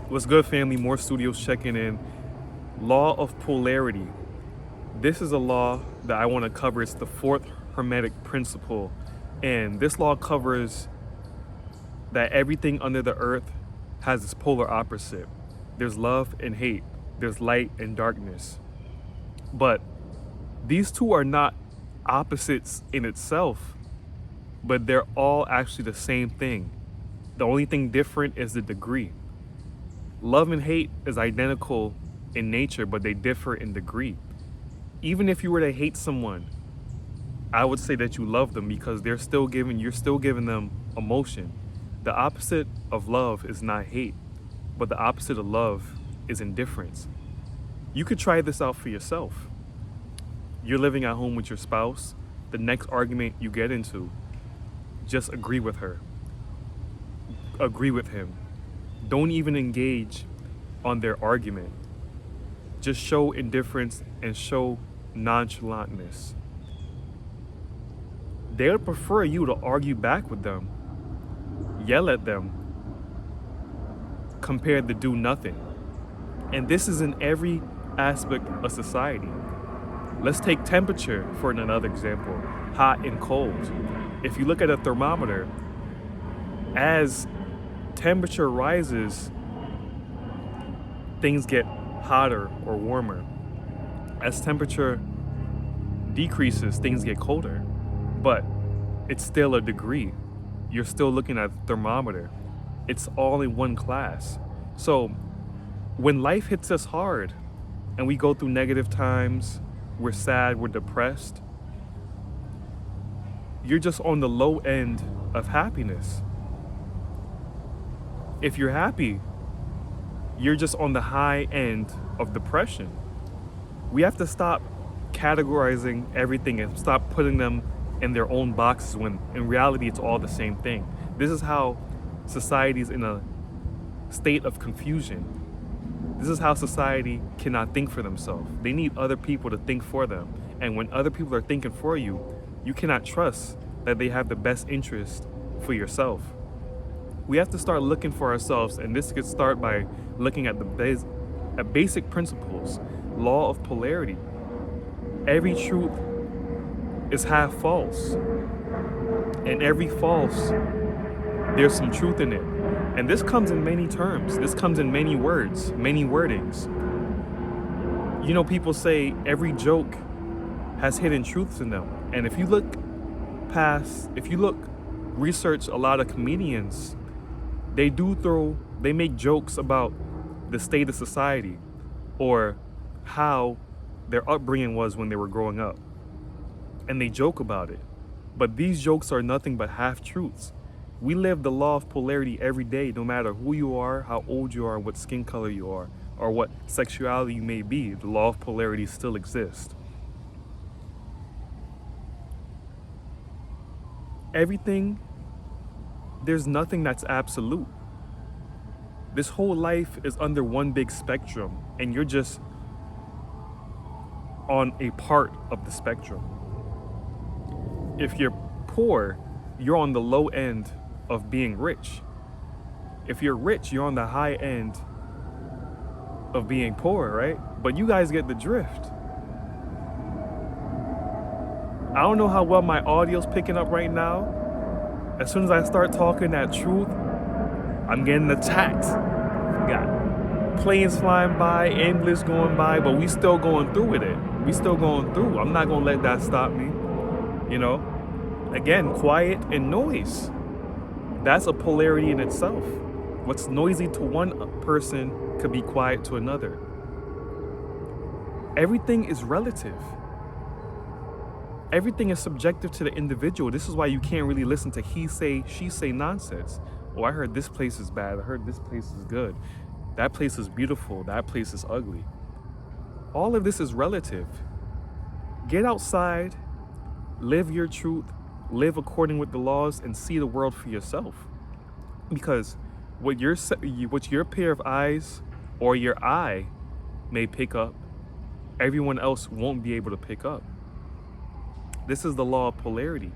What's good, family? More studios checking in. Law of Polarity. This is a law that I want to cover. It's the fourth hermetic principle. And this law covers that everything under the earth has its polar opposite. There's love and hate, there's light and darkness. But these two are not opposites in itself, but they're all actually the same thing. The only thing different is the degree. Love and hate is identical in nature, but they differ in degree. Even if you were to hate someone, I would say that you love them because you're still giving them emotion. The opposite of love is not hate, but the opposite of love is indifference. You could try this out for yourself. You're living at home with your spouse. The next argument you get into, just agree with her. Agree with him. Don't even engage on their argument. Just show indifference and show nonchalantness. They would prefer you to argue back with them, yell at them, compared to do nothing. And this is in every aspect of society. Let's take temperature for another example, hot and cold. If you look at a thermometer, as temperature rises, things get hotter or warmer. As temperature decreases, things get colder. But it's still a degree. You're still looking at the thermometer. It's all in one class. So when life hits us hard and we go through negative times, we're sad, we're depressed, you're just on the low end of happiness. If you're happy, you're just on the high end of depression. We have to stop categorizing everything and stop putting them in their own boxes when in reality it's all the same thing. This is how society is in a state of confusion. This is how society cannot think for themselves. They need other people to think for them. And when other people are thinking for you, you cannot trust that they have the best interest for yourself. We have to start looking for ourselves, and this could start by looking at at basic principles. Law of polarity. Every truth is half false, and every false, there's some truth in it. And this comes in many terms. This comes in many words, many wordings. You know, people say every joke has hidden truths in them. And if you research a lot of comedians, they make jokes about the state of society or how their upbringing was when they were growing up. And they joke about it. But these jokes are nothing but half-truths. We live the law of polarity every day, no matter who you are, how old you are, what skin color you are, or what sexuality you may be. The law of polarity still exists. There's nothing that's absolute. This whole life is under one big spectrum, and you're just on a part of the spectrum. If you're poor, you're on the low end of being rich. If you're rich, you're on the high end of being poor, right? But you guys get the drift. I don't know how well my audio's picking up right now. As soon as I start talking that truth, I'm getting attacked. We got planes flying by, ambulance going by, but we still going through with it. We still going through. I'm not gonna let that stop me. You know? Again, quiet and noise. That's a polarity in itself. What's noisy to one person could be quiet to another. Everything is relative. Everything is subjective to the individual. This is why you can't really listen to he say, she say nonsense. Oh, I heard this place is bad. I heard this place is good. That place is beautiful. That place is ugly. All of this is relative. Get outside, live your truth, live according with the laws, and see the world for yourself. Because what your pair of eyes or your eye may pick up, everyone else won't be able to pick up. This is the law of polarity.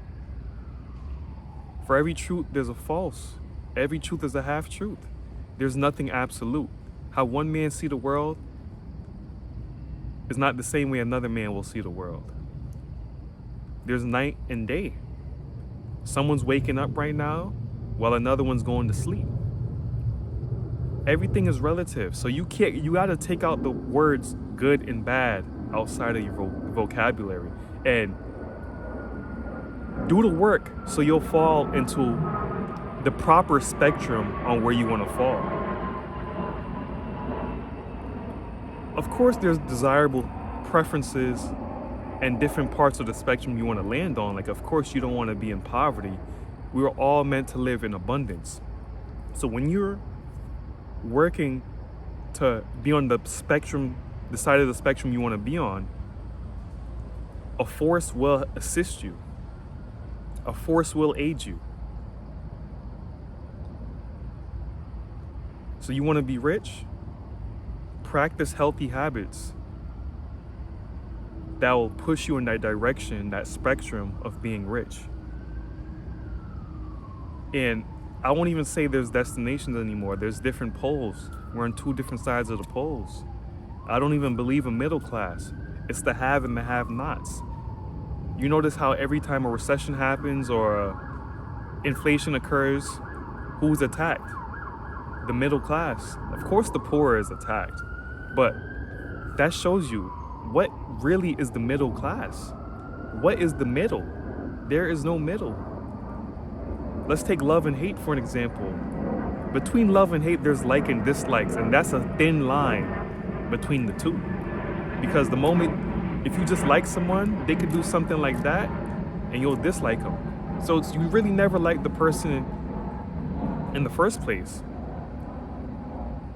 For every truth, there's a false. Every truth is a half-truth. There's nothing absolute. How one man see the world is not the same way another man will see the world. There's night and day. Someone's waking up right now while another one's going to sleep. Everything is relative. So you gotta take out the words good and bad outside of your vocabulary and do the work so you'll fall into the proper spectrum on where you want to fall. Of course, there's desirable preferences and different parts of the spectrum you want to land on. Like, of course, you don't want to be in poverty. We were all meant to live in abundance. So when you're working to be on the spectrum, the side of the spectrum you want to be on, a force will assist you. A force will aid you. So you want to be rich? Practice healthy habits that will push you in that direction, that spectrum of being rich. And I won't even say there's destinations anymore. There's different poles. We're on two different sides of the poles. I don't even believe in middle class. It's the have and the have-nots. You notice how every time a recession happens or inflation occurs, who's attacked? The middle class. Of course the poor is attacked, but that shows you what really is the middle class. What is the middle? There is no middle. Let's take love and hate for an example. Between love and hate, there's like and dislikes, and that's a thin line between the two. Because the moment, if you just like someone, they could do something like that, and you'll dislike them. So you really never like the person in the first place.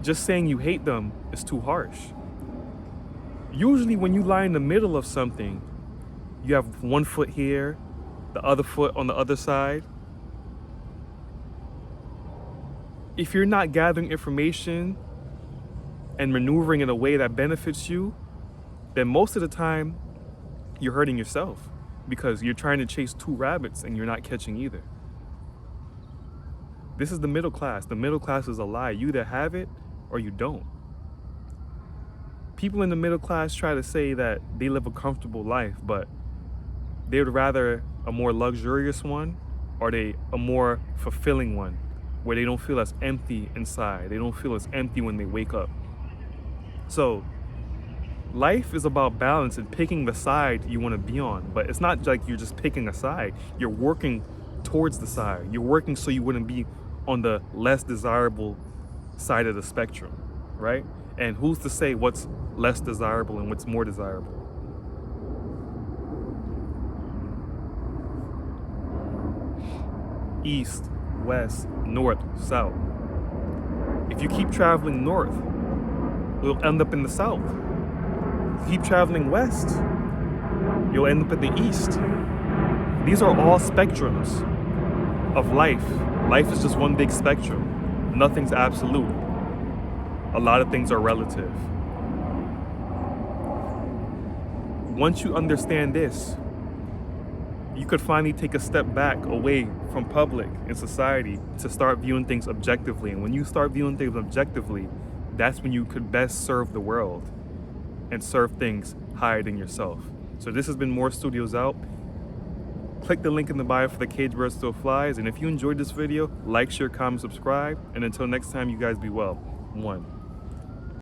Just saying you hate them is too harsh. Usually when you lie in the middle of something, you have one foot here, the other foot on the other side. If you're not gathering information and maneuvering in a way that benefits you, then most of the time you're hurting yourself because you're trying to chase two rabbits and you're not catching either. This is the middle class. The middle class is a lie. You either have it or you don't. People in the middle class try to say that they live a comfortable life, but they would rather a more luxurious one or a more fulfilling one where they don't feel as empty inside. They don't feel as empty when they wake up. So life is about balance and picking the side you want to be on, but it's not like you're just picking a side. You're working towards the side. You're working so you wouldn't be on the less desirable side of the spectrum, right? And who's to say what's less desirable and what's more desirable? East, west, north, south. If you keep traveling north, you'll end up in the south. If you keep traveling west, you'll end up in the east. These are all spectrums of life. Life is just one big spectrum. Nothing's absolute. A lot of things are relative. Once you understand this, you could finally take a step back away from public and society to start viewing things objectively. And when you start viewing things objectively, that's when you could best serve the world and serve things higher than yourself. So this has been More Studios Out. Click the link in the bio for the Cage Bird Still Flies. And if you enjoyed this video, like, share, comment, subscribe. And until next time, you guys be well. 1.